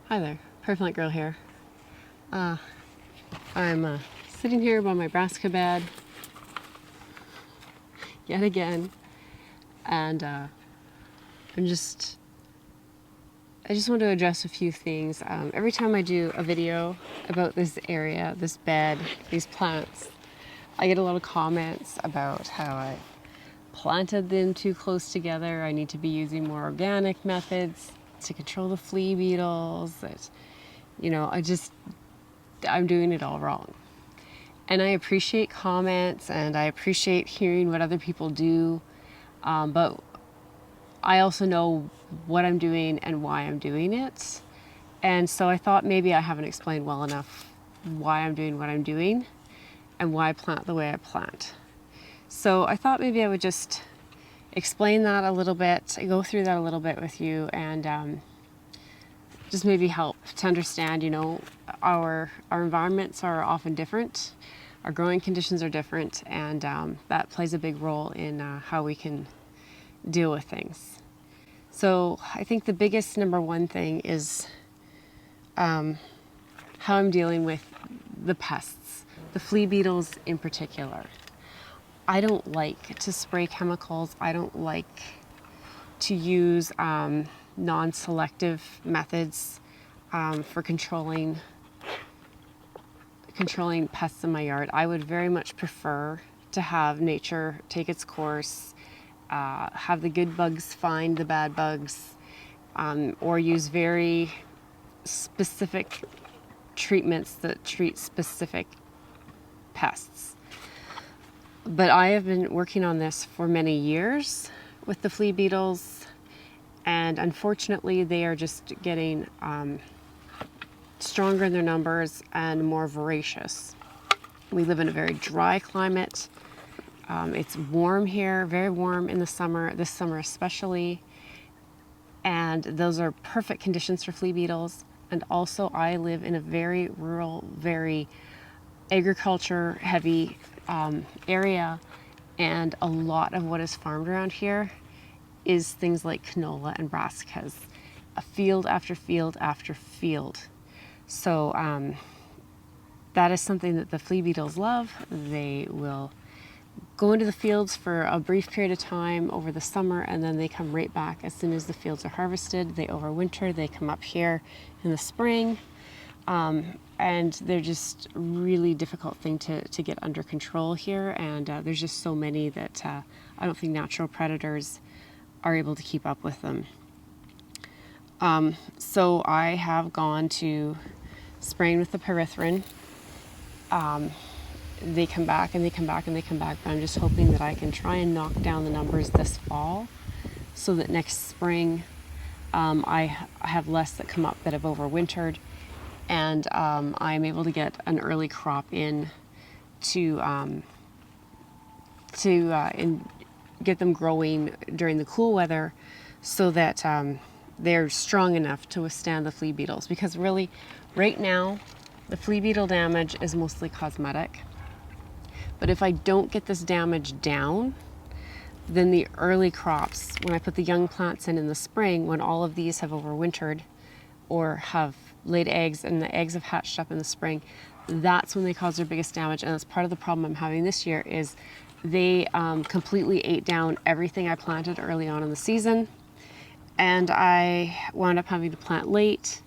Hi there, Pyrethrin girl here. I'm sitting here by my brassica bed yet again, and I just want to address a few things. Every time I do a video about this area, this bed, these plants, I get a lot of comments about how I planted them too close together. I need to be using more organic methods to control the flea beetles. That, I'm doing it all wrong. And I appreciate comments and I appreciate hearing what other people do, but I also know what I'm doing and why I'm doing it. And so I thought maybe I haven't explained well enough why I'm doing what I'm doing and why I plant the way I plant. So I thought maybe I would just explain that a little bit, go through that a little bit with you, and just maybe help to understand, our environments are often different, our growing conditions are different, and that plays a big role in how we can deal with things. So I think the biggest number one thing is how I'm dealing with the pests, the flea beetles in particular. I don't like to spray chemicals. I don't like to use non-selective methods for controlling pests in my yard. I would very much prefer to have nature take its course, have the good bugs find the bad bugs, or use very specific treatments that treat specific pests. But I have been working on this for many years with the flea beetles, and unfortunately they are just getting stronger in their numbers and more voracious. We live in a very dry climate. It's warm here, very warm in the summer, this summer especially, and those are perfect conditions for flea beetles. And also I live in a very rural, very agriculture heavy area, and a lot of what is farmed around here is things like canola and brassicas, a field after field after field. So that is something that the flea beetles love. They will go into the fields for a brief period of time over the summer, and then they come right back as soon as the fields are harvested. They overwinter, they come up here in the spring, and they're just a really difficult thing to get under control here, and there's just so many that I don't think natural predators are able to keep up with them. So I have gone to spraying with the Pyrethrin. They come back and they come back and they come back, but I'm just hoping that I can try and knock down the numbers this fall so that next spring I have less that come up that have overwintered, and I'm able to get an early crop in to get them growing during the cool weather so that they're strong enough to withstand the flea beetles. Because really, right now, the flea beetle damage is mostly cosmetic. But if I don't get this damage down, then the early crops, when I put the young plants in the spring, when all of these have overwintered or have laid eggs and the eggs have hatched up in the spring, that's when they cause their biggest damage. And that's part of the problem I'm having this year is they completely ate down everything I planted early on in the season. And I wound up having to plant late,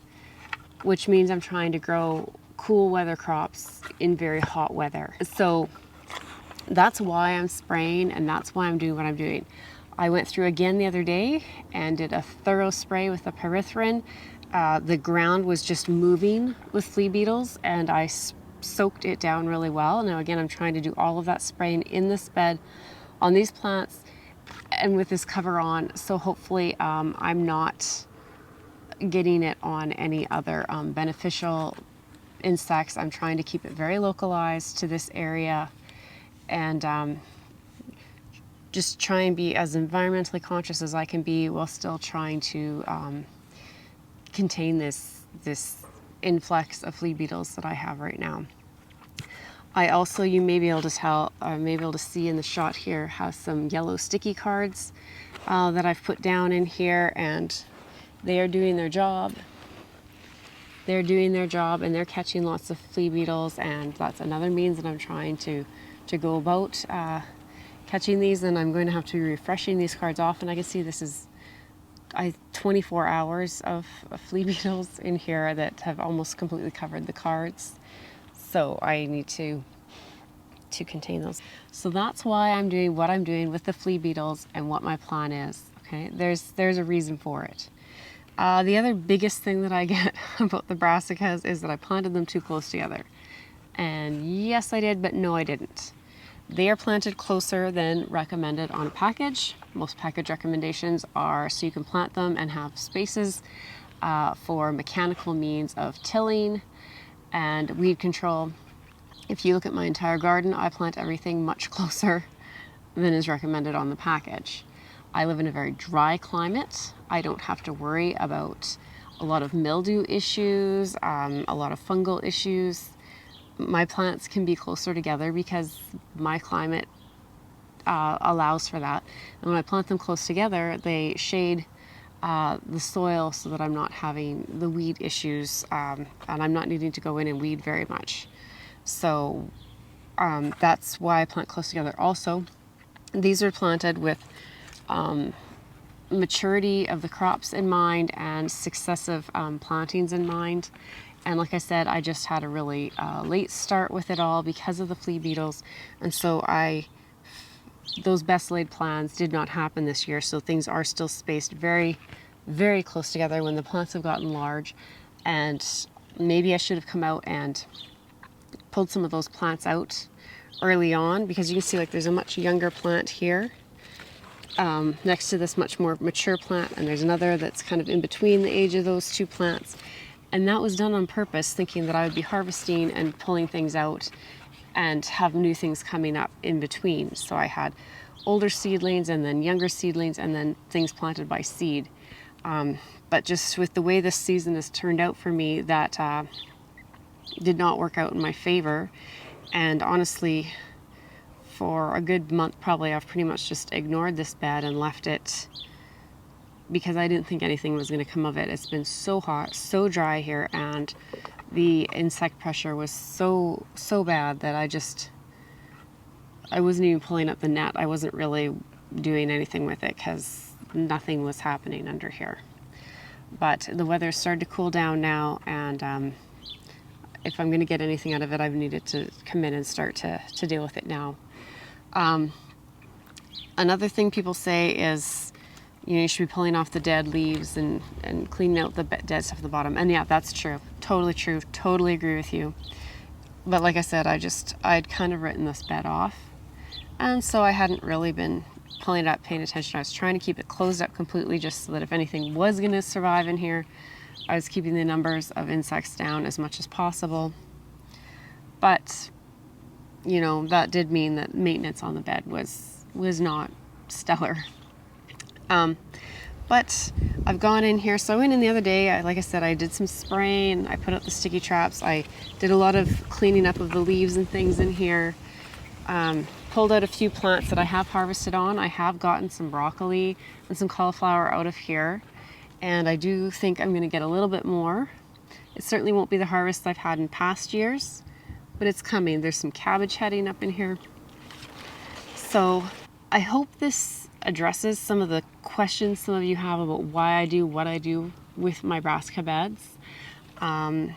which means I'm trying to grow cool weather crops in very hot weather. So that's why I'm spraying, and that's why I'm doing what I'm doing. I went through again the other day and did a thorough spray with the Pyrethrin. The ground was just moving with flea beetles, and I soaked it down really well. Now again, I'm trying to do all of that spraying in this bed on these plants and with this cover on, so hopefully I'm not getting it on any other beneficial insects. I'm trying to keep it very localized to this area, and just try and be as environmentally conscious as I can be while still trying to contain this influx of flea beetles that I have right now. I also, you may be able to tell, or may be able to see in the shot here, have some yellow sticky cards that I've put down in here, and they are doing their job. they're doing their job and they're catching lots of flea beetles, and that's another means that I'm trying to go about catching these. And I'm going to have to be refreshing these cards often. I can see this is 24 hours of flea beetles in here that have almost completely covered the cards. So I need to contain those. So that's why I'm doing what I'm doing with the flea beetles and what my plan is. Okay, there's a reason for it. The other biggest thing that I get about the brassicas is that I planted them too close together. And yes, I did, but no, I didn't. They are planted closer than recommended on a package. Most package recommendations are so you can plant them and have spaces for mechanical means of tilling and weed control. If you look at my entire garden, I plant everything much closer than is recommended on the package. I live in a very dry climate. I don't have to worry about a lot of mildew issues, a lot of fungal issues. My plants can be closer together because my climate allows for that. And when I plant them close together, they shade the soil so that I'm not having the weed issues, and I'm not needing to go in and weed very much. So that's why I plant close together. Also, these are planted with maturity of the crops in mind and successive plantings in mind. And like I said, I just had a really late start with it all because of the flea beetles. And so those best laid plans did not happen this year. So things are still spaced very, very close together when the plants have gotten large. And maybe I should have come out and pulled some of those plants out early on, because you can see like there's a much younger plant here next to this much more mature plant, and there's another that's kind of in between the age of those two plants. And that was done on purpose, thinking that I would be harvesting and pulling things out and have new things coming up in between. So I had older seedlings and then younger seedlings and then things planted by seed. But just with the way this season has turned out for me, that did not work out in my favor. And honestly, for a good month probably, I've pretty much just ignored this bed and left it because I didn't think anything was going to come of it. It's been so hot, so dry here, and the insect pressure was so bad that I wasn't even pulling up the net. I wasn't really doing anything with it because nothing was happening under here. But the weather started to cool down now, and if I'm going to get anything out of it, I've needed to come in and start to deal with it now. Another thing people say is, you should be pulling off the dead leaves and cleaning out the dead stuff at the bottom. And yeah, that's true. Totally true. Totally agree with you. But like I said, I'd kind of written this bed off. And so I hadn't really been pulling it up, paying attention. I was trying to keep it closed up completely just so that if anything was going to survive in here, I was keeping the numbers of insects down as much as possible. But, that did mean that maintenance on the bed was not stellar. But I've gone in here. So I went in the other day, like I said, I did some spraying, I put up the sticky traps, I did a lot of cleaning up of the leaves and things in here, pulled out a few plants that I have harvested on. I have gotten some broccoli and some cauliflower out of here, and I do think I'm going to get a little bit more. It certainly won't be the harvest I've had in past years, but it's coming. There's some cabbage heading up in here. So I hope this addresses some of the questions some of you have about why I do what I do with my brassica beds. I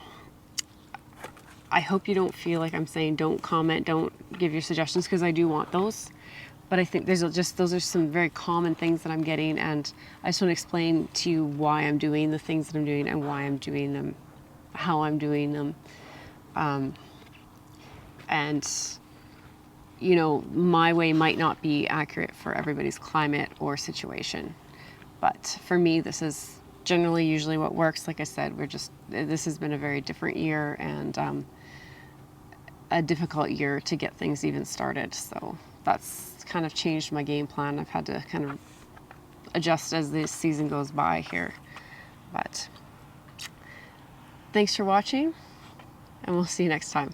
hope you don't feel like I'm saying don't comment, don't give your suggestions, because I do want those. But I think those are some very common things that I'm getting, and I just want to explain to you why I'm doing the things that I'm doing and why I'm doing them, how I'm doing them. And my way might not be accurate for everybody's climate or situation. But for me, this is generally usually what works. Like I said, this has been a very different year and a difficult year to get things even started. So that's kind of changed my game plan. I've had to kind of adjust as this season goes by here. But thanks for watching, and we'll see you next time.